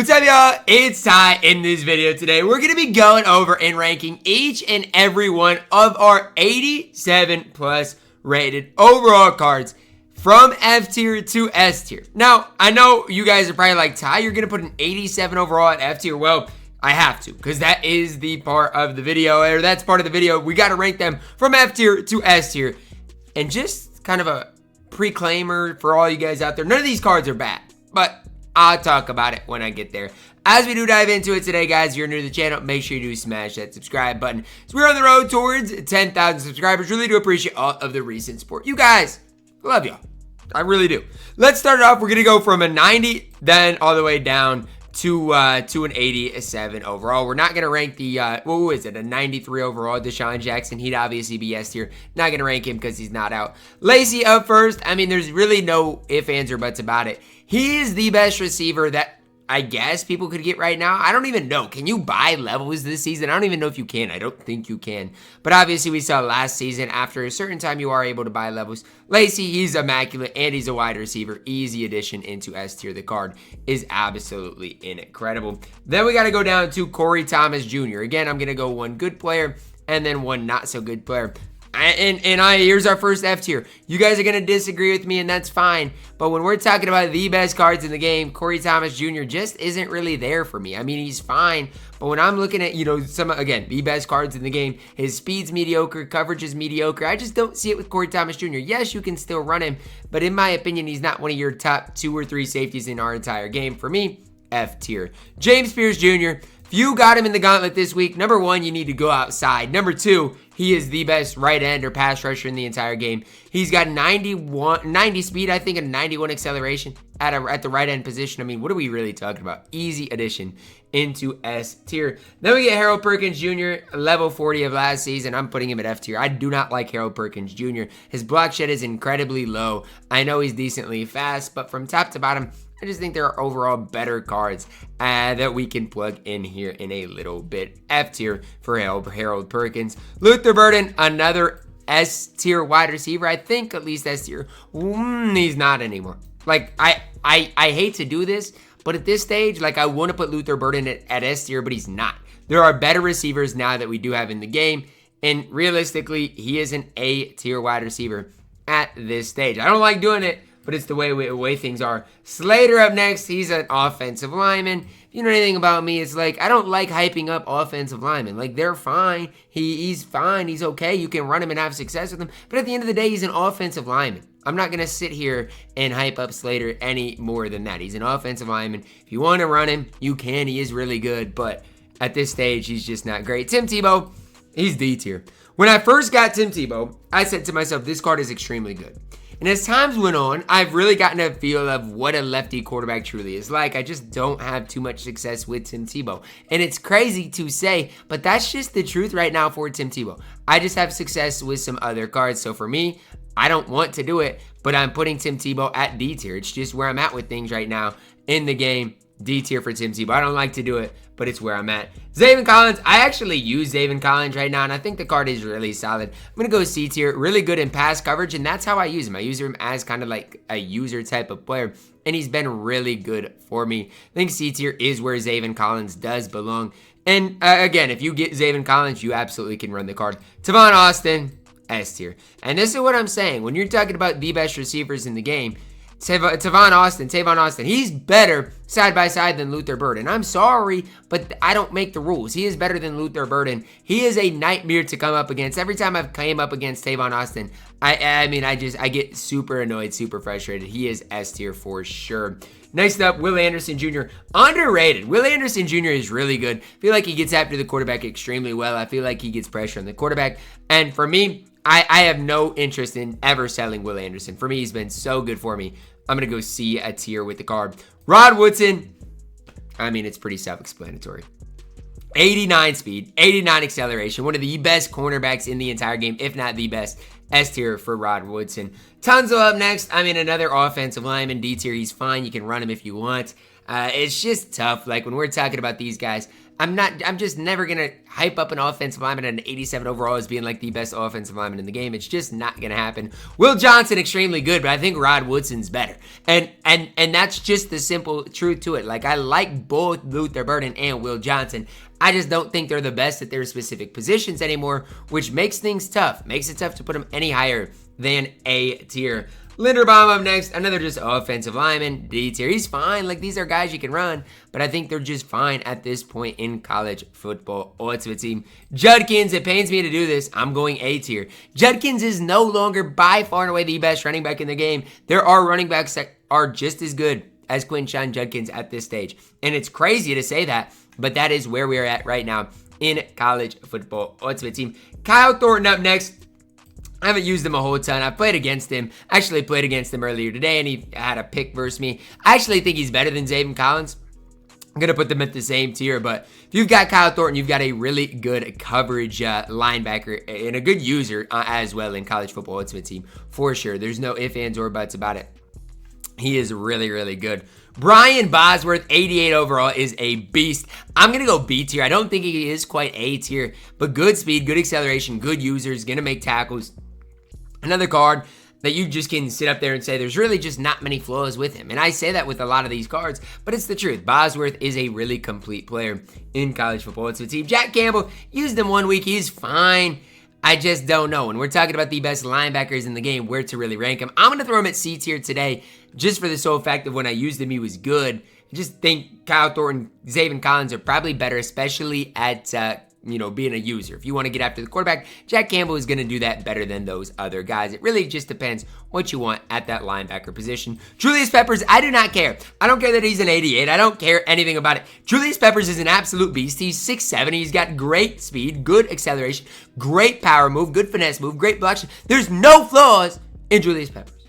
What's up, y'all? It's Ty. In this video today, we're going to be going over and ranking each and every one of our 87 plus rated overall cards from F tier to S tier. Now, I know you guys are probably like, Ty, you're going to put an 87 overall at F tier. Well, I have to, because that is the part of the video, or that's part of the video. We got to rank them from F tier to S tier. And just kind of a preclaimer for all you guys out there, none of these cards are bad, but I'll talk about it when I get there. As we do dive into it today, guys, if you're new to the channel, make sure you do smash that subscribe button. So we're on the road towards 10,000 subscribers. Really do appreciate all of the recent support. You guys, love y'all. I really do. Let's start it off. We're going to go from a 90, then all the way down to an 87 overall. We're not going to rank the, what is it, a 93 overall, Deshaun Jackson. He'd obviously be S tier. Not going to rank him because he's not out. Lacey up first. I mean, there's really no ifs, ands, or buts about it. He is the best receiver that I guess people could get right now. I don't even know. Can you buy levels this season? I don't even know if you can. I don't think you can. But obviously, we saw last season, after a certain time, you are able to buy levels. Lacey, he's immaculate, and he's a wide receiver. Easy addition into S tier. The card is absolutely incredible. Then we got to go down to Corey Thomas Jr. Again, I'm going to go one good player and then one not so good player. Here's our first F tier. You guys are going to disagree with me, and that's fine. But when we're talking about the best cards in the game, Corey Thomas Jr. just isn't really there for me. I mean, he's fine. But when I'm looking at, the best cards in the game, his speed's mediocre, coverage is mediocre. I just don't see it with Corey Thomas Jr. Yes, you can still run him. But in my opinion, he's not one of your top 2 or 3 safeties in our entire game. For me, F tier. James Pierce Jr., if you got him in the gauntlet this week, number 1, you need to go outside. Number 2, he is the best right end or pass rusher in the entire game. He's got 90 speed, I think, and 91 acceleration at the right end position. I mean, what are we really talking about? Easy addition into S tier. Then we get Harold Perkins Jr., level 40 of last season. I'm putting him at F tier. I do not like Harold Perkins Jr. His block shed is incredibly low. I know he's decently fast, but from top to bottom, I just think there are overall better cards that we can plug in here in a little bit. F tier for Harold Perkins. Luther Burden, another S tier wide receiver. I think at least S tier. He's not anymore. Like, I hate to do this, but at this stage, like, I want to put Luther Burden at S tier, but he's not. There are better receivers now that we do have in the game, and realistically, he is an A tier wide receiver at this stage. I don't like doing it, but it's the way things are. Slater up next. He's an offensive lineman. If you know anything about me, it's like I don't like hyping up offensive linemen. Like, they're fine. He's fine. He's okay. You can run him and have success with him. But at the end of the day, he's an offensive lineman. I'm not going to sit here and hype up Slater any more than that. He's an offensive lineman. If you want to run him, you can. He is really good. But at this stage, he's just not great. Tim Tebow, he's D tier. When I first got Tim Tebow, I said to myself, this card is extremely good. And as times went on, I've really gotten a feel of what a lefty quarterback truly is like. I just don't have too much success with Tim Tebow. And it's crazy to say, but that's just the truth right now for Tim Tebow. I just have success with some other cards. So for me, I don't want to do it, but I'm putting Tim Tebow at D tier. It's just where I'm at with things right now in the game. D tier for Tim Tebow. I don't like to do it, but it's where I'm at. Zaven Collins. I actually use Zaven Collins right now, and I think the card is really solid. I'm going to go C tier. Really good in pass coverage, and that's how I use him. I use him as kind of like a user type of player, and he's been really good for me. I think C tier is where Zaven Collins does belong. And again, if you get Zaven Collins, you absolutely can run the card. Tavon Austin, S tier. And this is what I'm saying. When you're talking about the best receivers in the game, Tavon Austin, he's better side by side than Luther Burden. I'm sorry, but I don't make the rules. He is better than Luther Burden. He is a nightmare to come up against. Every time I've came up against Tavon Austin, I get super annoyed, super frustrated. He is S tier for sure. Next up, Will Anderson Jr. Underrated. Will Anderson Jr. is really good. I feel like he gets after the quarterback extremely well. I feel like he gets pressure on the quarterback. And for me, I have no interest in ever selling Will Anderson. For me, he's been so good for me. I'm going to go C a tier with the card. Rod Woodson, I mean, it's pretty self-explanatory. 89 speed, 89 acceleration. One of the best cornerbacks in the entire game, if not the best. S tier for Rod Woodson. Tunzel up next. I mean, another offensive lineman. D tier, he's fine. You can run him if you want. It's just tough. Like, when we're talking about these guys, I'm just never going to hype up an offensive lineman at an 87 overall as being like the best offensive lineman in the game. It's just not going to happen. Will Johnson, extremely good, but I think Rod Woodson's better. And that's just the simple truth to it. Like, I like both Luther Burden and Will Johnson. I just don't think they're the best at their specific positions anymore, which makes things tough. Makes it tough to put them any higher than A tier. Linderbaum up next, another just offensive lineman, D tier. He's fine. Like, these are guys you can run, but I think they're just fine at this point in college football ultimate team. Judkins, it pains me to do this, I'm going A tier. Judkins is no longer by far and away the best running back in the game. There are running backs that are just as good as Quinshon Judkins at this stage. And it's crazy to say that, but that is where we are at right now in college football ultimate team. Kyle Thornton up next. I haven't used him a whole ton. I played against him. Actually played against him earlier today, and he had a pick versus me. I actually think he's better than Zaven Collins. I'm going to put them at the same tier, but if you've got Kyle Thornton, you've got a really good coverage linebacker and a good user as well in college football ultimate team, for sure. There's no ifs, ands, or buts about it. He is really, really good. Brian Bosworth, 88 overall, is a beast. I'm going to go B tier. I don't think he is quite A tier, but good speed, good acceleration, good users, going to make tackles. Another card that you just can sit up there and say there's really just not many flaws with him. And I say that with a lot of these cards, but it's the truth. Bosworth is a really complete player in college football. It's a team. Jack Campbell, used him 1 week. He's fine. I just don't know. When we're talking about the best linebackers in the game, where to really rank him, I'm going to throw him at C tier today just for the sole fact of when I used him, he was good. I just think Kyle Thornton, Zaven Collins are probably better, especially at being a user. If you want to get after the quarterback, Jack Campbell is going to do that better than those other guys. It really just depends what you want at that linebacker position. Julius Peppers, I do not care. I don't care that he's an 88. I don't care anything about it. Julius Peppers is an absolute beast. He's 6'7". He's got great speed, good acceleration, great power move, good finesse move, great block. There's no flaws in Julius Peppers.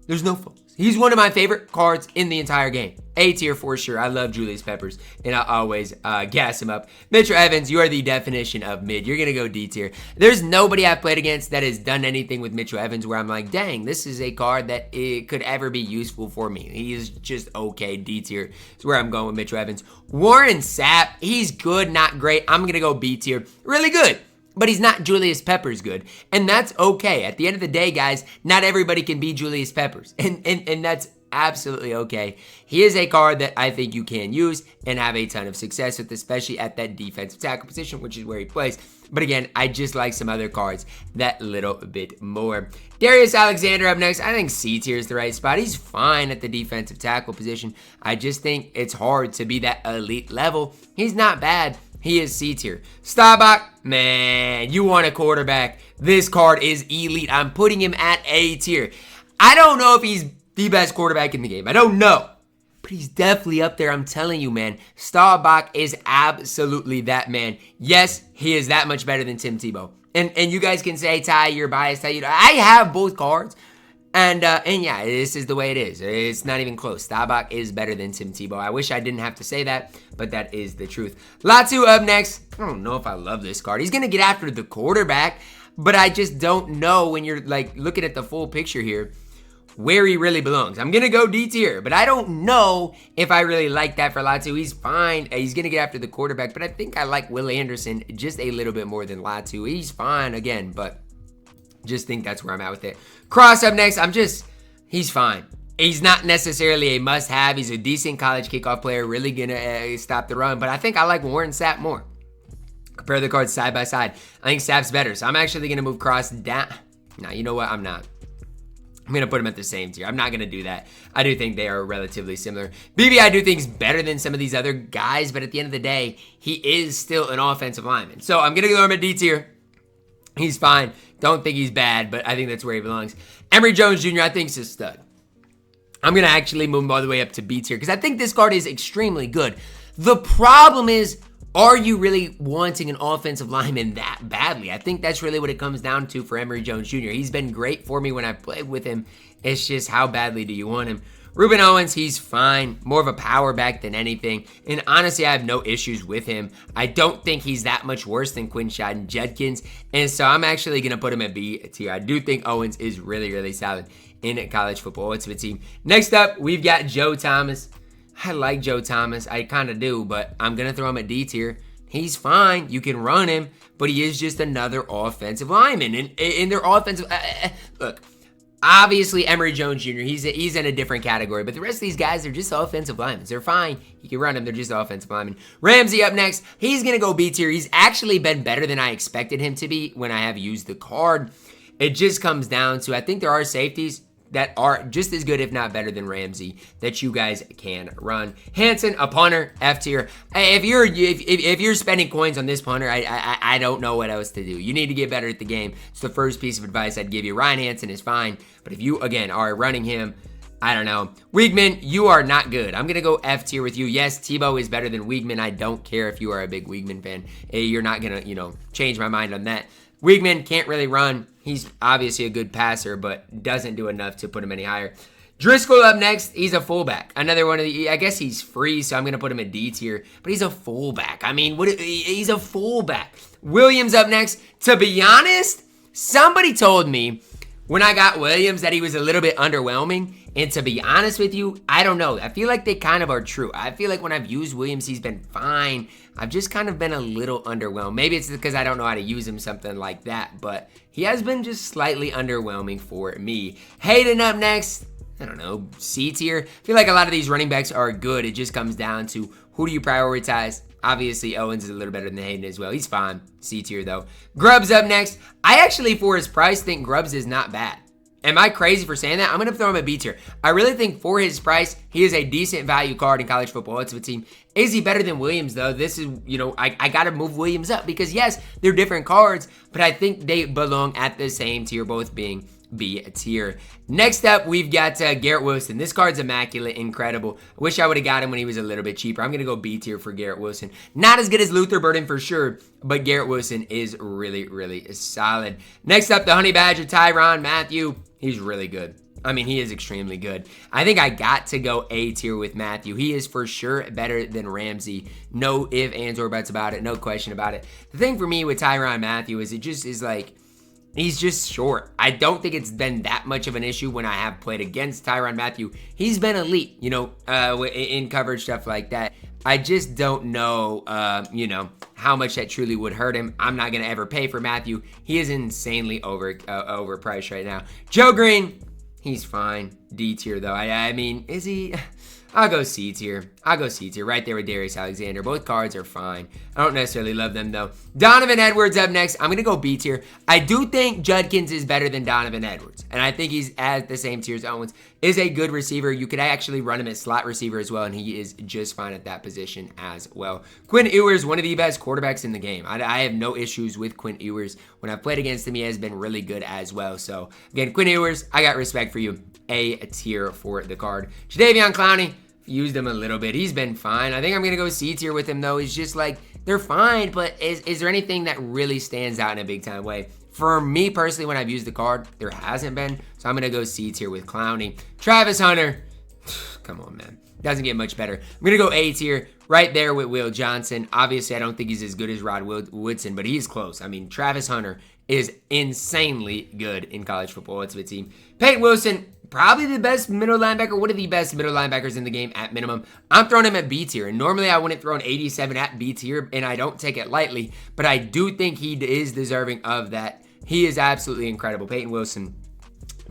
There's no flaws. He's one of my favorite cards in the entire game. A tier for sure. I love Julius Peppers, and I'll always gas him up. Mitchell Evans, you are the definition of mid. You're going to go D tier. There's nobody I've played against that has done anything with Mitchell Evans where I'm like, dang, this is a card that it could ever be useful for me. He is just okay. D tier is where I'm going with Mitchell Evans. Warren Sapp, he's good, not great. I'm going to go B tier. Really good. But he's not Julius Peppers good. And that's okay. At the end of the day, guys, not everybody can be Julius Peppers. And that's absolutely okay. He is a card that I think you can use and have a ton of success with, especially at that defensive tackle position, which is where he plays. But again, I just like some other cards that little bit more. Darius Alexander up next. I think C tier is the right spot. He's fine at the defensive tackle position. I just think it's hard to be that elite level. He's not bad. He is C tier. Staubach, man, you want a quarterback. This card is elite. I'm putting him at A tier. I don't know if he's the best quarterback in the game. I don't know. But he's definitely up there. I'm telling you, man. Staubach is absolutely that man. Yes, he is that much better than Tim Tebow. And you guys can say, Ty, you're biased. I have both cards. And yeah, this is the way it is. It's not even close. Staubach is better than Tim Tebow. I wish I didn't have to say that, but that is the truth. Latu up next. I don't know if I love this card. He's going to get after the quarterback, but I just don't know when you're like looking at the full picture here where he really belongs. I'm going to go D tier, but I don't know if I really like that for Latu. He's fine. He's going to get after the quarterback, but I think I like Will Anderson just a little bit more than Latu. He's fine again, but just think that's where I'm at with it. Cross up next. He's fine. He's not necessarily a must-have. He's a decent college kickoff player, really going to stop the run, but I think I like Warren Sapp more. Compare the cards side by side. I think Sapp's better, so I'm actually going to move Cross down. No, you know what? I'm not. I'm going to put them at the same tier. I'm not going to do that. I do think they are relatively similar. BB, I do think is better than some of these other guys, but at the end of the day, he is still an offensive lineman. So I'm going to go him at D tier. He's fine. Don't think he's bad, but I think that's where he belongs. Emory Jones Jr., I think, is a stud. I'm going to actually move him all the way up to B tier because I think this card is extremely good. The problem is, are you really wanting an offensive lineman that badly? I think that's really what it comes down to for Emory Jones Jr. He's been great for me when I've played with him. It's just how badly do you want him? Ruben Owens, he's fine. More of a power back than anything. And honestly, I have no issues with him. I don't think he's that much worse than Quinshon Judkins. And so I'm actually going to put him at B tier. I do think Owens is really, really solid in college football. It's a team. Next up, we've got Joe Thomas. I like Joe Thomas. I kind of do, but I'm going to throw him at D tier. He's fine. You can run him, but he is just another offensive lineman. And in their offensive, look, obviously Emory Jones Jr., he's in a different category, but the rest of these guys are just offensive linemen. They're fine. You can run them. They're just offensive linemen. Ramsey up next. He's going to go B tier. He's actually been better than I expected him to be when I have used the card. It just comes down to, I think there are safeties that are just as good, if not better than Ramsey, that you guys can run. Hansen, a punter, F tier. If you're spending coins on this punter, I don't know what else to do. You need to get better at the game. It's the first piece of advice I'd give you. Ryan Hansen is fine, but if you, again, are running him, I don't know. Weigman, you are not good. I'm going to go F tier with you. Yes, Tebow is better than Weigman. I don't care if you are a big Weigman fan. You're not going to, change my mind on that. Weigman can't really run. He's obviously a good passer, but doesn't do enough to put him any higher. Driscoll up next. He's a fullback. Another one of the, I guess he's free, so I'm going to put him at D tier, but he's a fullback. I mean, he's a fullback. Williams up next. To be honest, somebody told me when I got Williams that he was a little bit underwhelming. And to be honest with you, I don't know. I feel like they kind of are true. I feel like when I've used Williams, he's been fine. I've just kind of been a little underwhelmed. Maybe it's because I don't know how to use him, something like that. But he has been just slightly underwhelming for me. Hayden up next. I don't know, C tier. I feel like a lot of these running backs are good. It just comes down to who do you prioritize. Obviously, Owens is a little better than Hayden as well. He's fine. C tier, though. Grubbs up next. I actually, for his price, think Grubbs is not bad. Am I crazy for saying that? I'm going to throw him a B tier. I really think for his price, he is a decent value card in college football. It's a team. Is he better than Williams, though? This is, I got to move Williams up because, yes, they're different cards, but I think they belong at the same tier, both being B tier. Next up, we've got Garrett Wilson. This card's immaculate, incredible. I wish I would have got him when he was a little bit cheaper. I'm going to go B tier for Garrett Wilson. Not as good as Luther Burden for sure, but Garrett Wilson is really, really solid. Next up, the Honey Badger, Tyrann Mathieu. He's really good. I mean, he is extremely good. I think I got to go A tier with Mathieu. He is for sure better than Ramsey. No ifs, ands, or buts about it. No question about it. The thing for me with Tyrann Mathieu is it just is like, he's just short. I don't think it's been that much of an issue when I have played against Tyrann Mathieu. He's been elite, in coverage, stuff like that. I just don't know, how much that truly would hurt him. I'm not going to ever pay for Mathieu. He is insanely overpriced right now. Joe Green, he's fine. D tier, though. I mean, is he? I'll go C tier. Right there with Darius Alexander. Both cards are fine. I don't necessarily love them, though. Donovan Edwards up next. I'm going to go B tier. I do think Judkins is better than Donovan Edwards. And I think he's at the same tier as Owens. Is a good receiver. You could actually run him as slot receiver as well, and he is just fine at that position as well. Quinn Ewers, one of the best quarterbacks in the game. I have no issues with Quinn Ewers. When I've played against him, he has been really good as well. So, again, Quinn Ewers, I got respect for you. A tier for the card. Jadeveon Clowney, used him a little bit. He's been fine. I think I'm going to go C tier with him, though. He's just like, they're fine, but is there anything that really stands out in a big-time way? For me, personally, when I've used the card, there hasn't been. So I'm going to go C tier with Clowney. Travis Hunter. Come on, man. Doesn't get much better. I'm going to go A tier right there with Will Johnson. Obviously, I don't think he's as good as Rod Woodson, but he's close. I mean, Travis Hunter is insanely good in college football. It's a team. Peyton Wilson, probably the best middle linebacker, one of the best middle linebackers in the game at minimum. I'm throwing him at B tier, and normally I wouldn't throw an 87 at B tier, and I don't take it lightly, but I do think he is deserving of that. He is absolutely incredible. Peyton Wilson,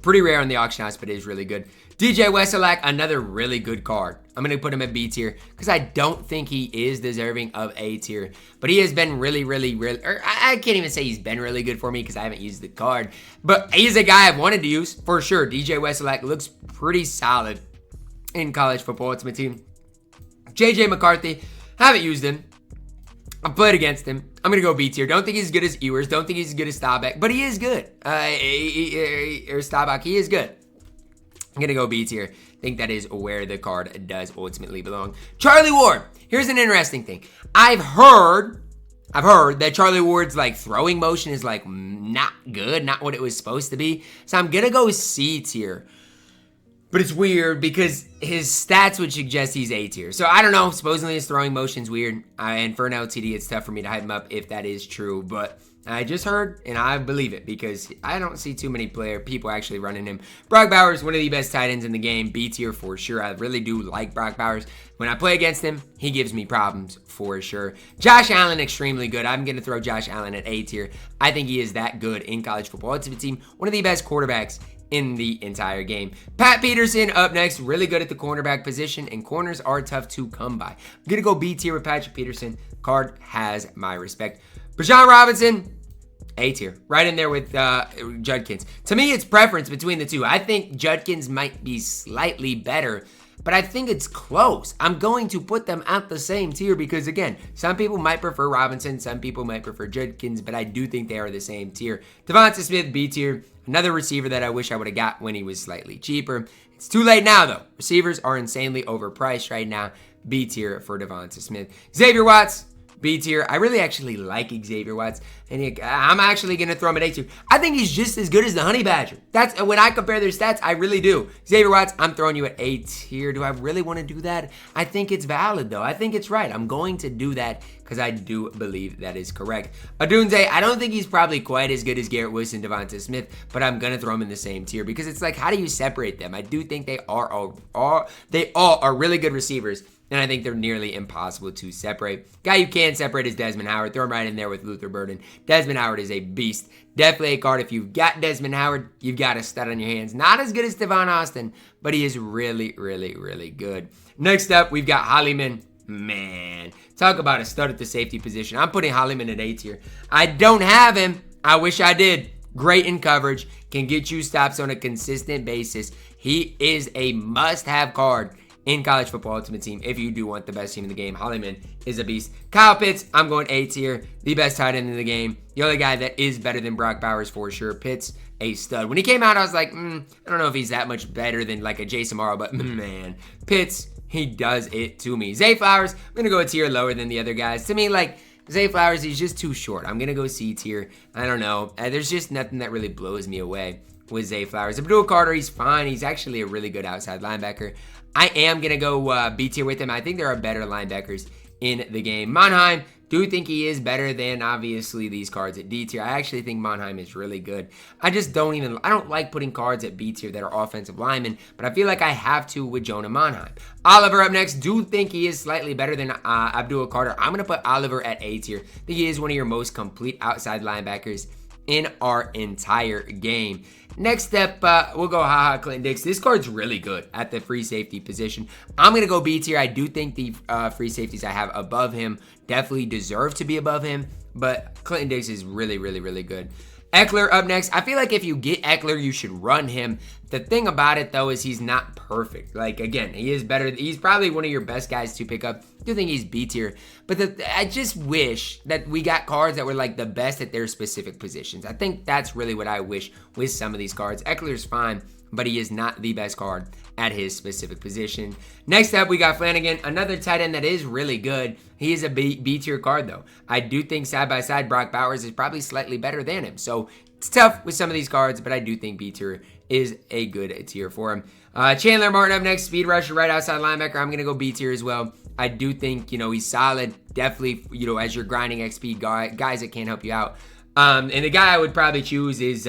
pretty rare on the auction house, but is really good. DJ Wesolak, another really good card. I'm going to put him at B tier because I don't think he is deserving of A tier. But he has been really, or I can't even say he's been really good for me because I haven't used the card. But he's a guy I've wanted to use for sure. DJ Wesolak looks pretty solid in college football. It's my team. JJ McCarthy, haven't used him. I played against him. I'm going to go B tier. Don't think he's as good as Ewers. Don't think he's as good as Staubach. But he is good. Or Staubach, he is good. I'm going to go B tier. I think that is where the card does ultimately belong. Charlie Ward. Here's an interesting thing. I've heard that Charlie Ward's like throwing motion is like not good, not what it was supposed to be. So I'm going to go C tier. But it's weird because his stats would suggest he's A tier. So I don't know. Supposedly his throwing motion's weird. And for an LTD, it's tough for me to hype him up if that is true. But I just heard, and I believe it because I don't see too many people actually running him. Brock Bowers, one of the best tight ends in the game, B tier for sure. I really do like Brock Bowers. When I play against him, he gives me problems for sure. Josh Allen, extremely good. I'm going to throw Josh Allen at A tier. I think he is that good in college football. Ultimate Team, one of the best quarterbacks in the entire game. Pat Peterson up next, really good at the cornerback position, and corners are tough to come by. I'm going to go B tier with Patrick Peterson. Card has my respect. Bijan Robinson, A tier, right in there with Judkins. To me, it's preference between the two. I think Judkins might be slightly better, but I think it's close. I'm going to put them at the same tier because, again, some people might prefer Robinson, some people might prefer Judkins, but I do think they are the same tier. Devonta Smith, B tier, another receiver that I wish I would have got when he was slightly cheaper. It's too late now, though. Receivers are insanely overpriced right now. B tier for Devonta Smith. Xavier Watts, B tier. I really actually like Xavier Watts, and I'm actually going to throw him at A tier. I think he's just as good as the Honey Badger. That's when I compare their stats, I really do. Xavier Watts, I'm throwing you at A tier. Do I really want to do that? I think it's valid, though. I think it's right. I'm going to do that because I do believe that is correct. Odunze, I don't think he's probably quite as good as Garrett Wilson, Devonta Smith, but I'm going to throw him in the same tier because it's like, how do you separate them? I do think they all are really good receivers, and I think they're nearly impossible to separate. Guy you can separate is Desmond Howard. Throw him right in there with Luther Burden. Desmond Howard is a beast. Definitely a card. If you've got Desmond Howard, you've got a stud on your hands. Not as good as Devon Austin, but he is really, really, really good. Next up, we've got Hollyman. Man, talk about a stud at the safety position. I'm putting Hollyman at A tier. I don't have him. I wish I did. Great in coverage. Can get you stops on a consistent basis. He is a must-have card in college football Ultimate Team if you do want the best team in the game. Hollyman is a beast. Kyle Pitts, I'm going A tier. The best tight end in the game. The only guy that is better than Brock Bowers for sure. Pitts, a stud. When he came out, I was like, I don't know if he's that much better than like a Jason Morrow, but man, Pitts, he does it to me. Zay Flowers, I'm going to go a tier lower than the other guys. To me, like, Zay Flowers, he's just too short. I'm going to go C tier. I don't know. There's just nothing that really blows me away with Zay Flowers. Abdul Carter, he's fine. He's actually a really good outside linebacker. I am going to go B tier with him. I think there are better linebackers in the game. Monheim, do think he is better than, obviously, these cards at D tier. I actually think Monheim is really good. I don't like putting cards at B tier that are offensive linemen, but I feel like I have to with Jonah Monheim. Oliver up next. Do think he is slightly better than Abdul Carter. I'm going to put Oliver at A tier. I think he is one of your most complete outside linebackers in our entire game. Next up, we'll go Clinton Dix. This card's really good at the free safety position. I'm going to go B tier. I do think the free safeties I have above him definitely deserve to be above him, but Clinton Dix is really, really, really good. Eckler up next. I feel like if you get Eckler, you should run him. The thing about it, though, is he's not perfect. Like, again, he is better. He's probably one of your best guys to pick up. I do think he's B tier. But I just wish that we got cards that were, like, the best at their specific positions. I think that's really what I wish with some of these cards. Eckler's fine, but he is not the best card at his specific position. Next up, we got Flanagan, another tight end that is really good. He is a B tier card, though. I do think side-by-side Brock Bowers is probably slightly better than him. So it's tough with some of these cards, but I do think B tier is a good tier for him. Chandler Martin up next, speed rusher, right outside linebacker. I'm going to go B tier as well. I do think, he's solid. Definitely, as you're grinding XP guys that can't help you out. And the guy I would probably choose is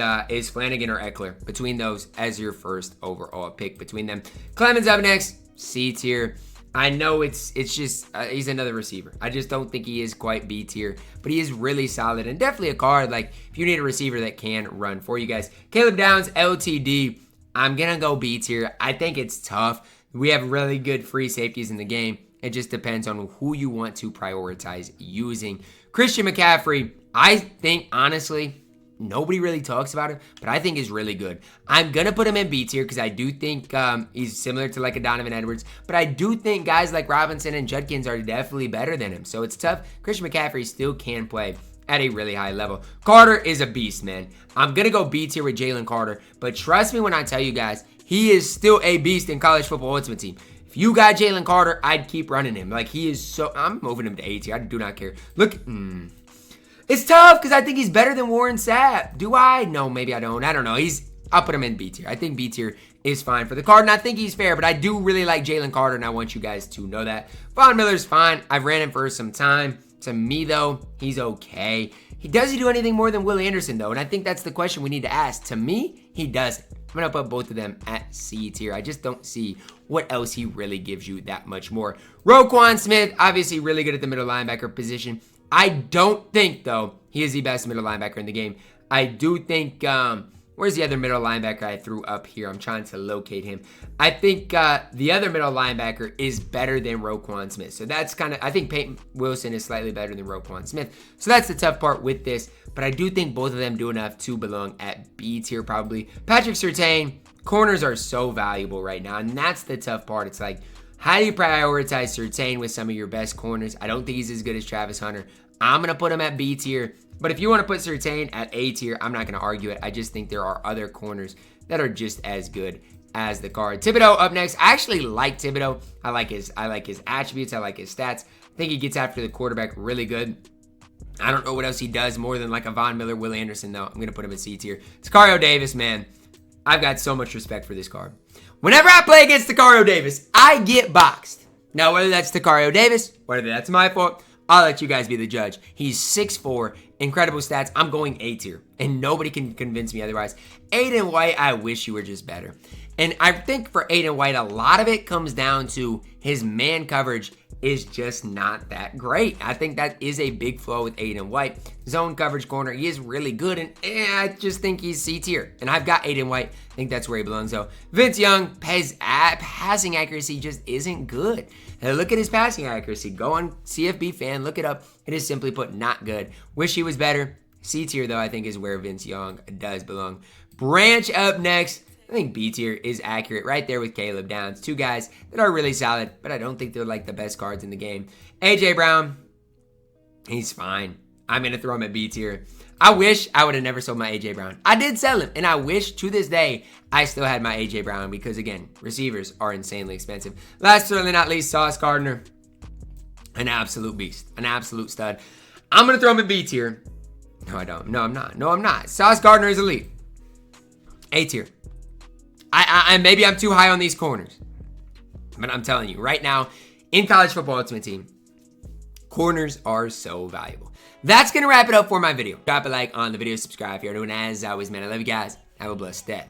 Flanagan or Eckler. Between those as your first overall pick between them. Clemens up next, C tier. I know it's just he's another receiver. I just don't think he is quite B tier, but he is really solid and definitely a card. Like if you need a receiver that can run for you guys. Caleb Downs, LTD. I'm gonna go B tier. I think it's tough. We have really good free safeties in the game. It just depends on who you want to prioritize using. Christian McCaffrey, I think, honestly, nobody really talks about him, but I think is really good. I'm going to put him in B tier because I do think he's similar to like a Donovan Edwards, but I do think guys like Robinson and Judkins are definitely better than him. So it's tough. Christian McCaffrey still can play at a really high level. Carter is a beast, man. I'm going to go B tier with Jalen Carter, but trust me when I tell you guys, he is still a beast in college football Ultimate Team. If you got Jalen Carter, I'd keep running him. Like, he is so... I'm moving him to A tier. I do not care. Look, it's tough because I think he's better than Warren Sapp. Do I? No, maybe I don't. I don't know. I'll put him in B tier. I think B tier is fine for the card, and I think he's fair, but I do really like Jalen Carter, and I want you guys to know that. Von Miller's fine. I've ran him for some time. To me, though, he's okay. Does he do anything more than Will Anderson, though? And I think that's the question we need to ask. To me, he doesn't. I'm going to put both of them at C tier. I just don't see what else he really gives you that much more. Roquan Smith, obviously really good at the middle linebacker position. I don't think, though, he is the best middle linebacker in the game. I do think, where's the other middle linebacker I threw up here? I'm trying to locate him. I think the other middle linebacker is better than Roquan Smith. So that's kind of, I think Peyton Wilson is slightly better than Roquan Smith. So that's the tough part with this. But I do think both of them do enough to belong at B tier probably. Patrick Surtain, corners are so valuable right now. And that's the tough part. It's like, how do you prioritize Surtain with some of your best corners? I don't think he's as good as Travis Hunter. I'm going to put him at B tier. But if you want to put Surtain at A tier, I'm not going to argue it. I just think there are other corners that are just as good as the card. Thibodeaux up next. I actually like Thibodeaux. I like his attributes. I like his stats. I think he gets after the quarterback really good. I don't know what else he does more than like a Von Miller, Will Anderson, though. I'm going to put him in C tier. Tacario Davis, man. I've got so much respect for this card. Whenever I play against Tacario Davis, I get boxed. Now, whether that's Tacario Davis, whether that's my fault, I'll let you guys be the judge. He's 6'4", incredible stats. I'm going A tier, and nobody can convince me otherwise. Aiden White, I wish you were just better. And I think for Aiden White, a lot of it comes down to his man coverage is just not that great. I think that is a big flaw with Aiden White. Zone coverage corner, he is really good, and I just think he's C tier. And I've got Aiden White. I think that's where he belongs, though. Vince Young, passing accuracy just isn't good. And look at his passing accuracy. Go on CFB fan, look it up. It is simply put not good. Wish he was better. C tier, though, I think is where Vince Young does belong. Branch up next. I think B tier is accurate right there with Caleb Downs. Two guys that are really solid, but I don't think they're like the best cards in the game. AJ Brown, he's fine. I'm going to throw him at B tier. I wish I would have never sold my AJ Brown. I did sell him, and I wish to this day I still had my AJ Brown because, again, receivers are insanely expensive. Last, certainly not least, Sauce Gardner. An absolute beast. An absolute stud. I'm going to throw him in B tier. No, I don't. No, I'm not. No, I'm not. Sauce Gardner is elite. A tier. I maybe I'm too high on these corners. But I'm telling you, right now, in College Football Ultimate Team, corners are so valuable. That's going to wrap it up for my video. Drop a like on the video, subscribe if you're doing as always, man. I love you guys. Have a blessed day.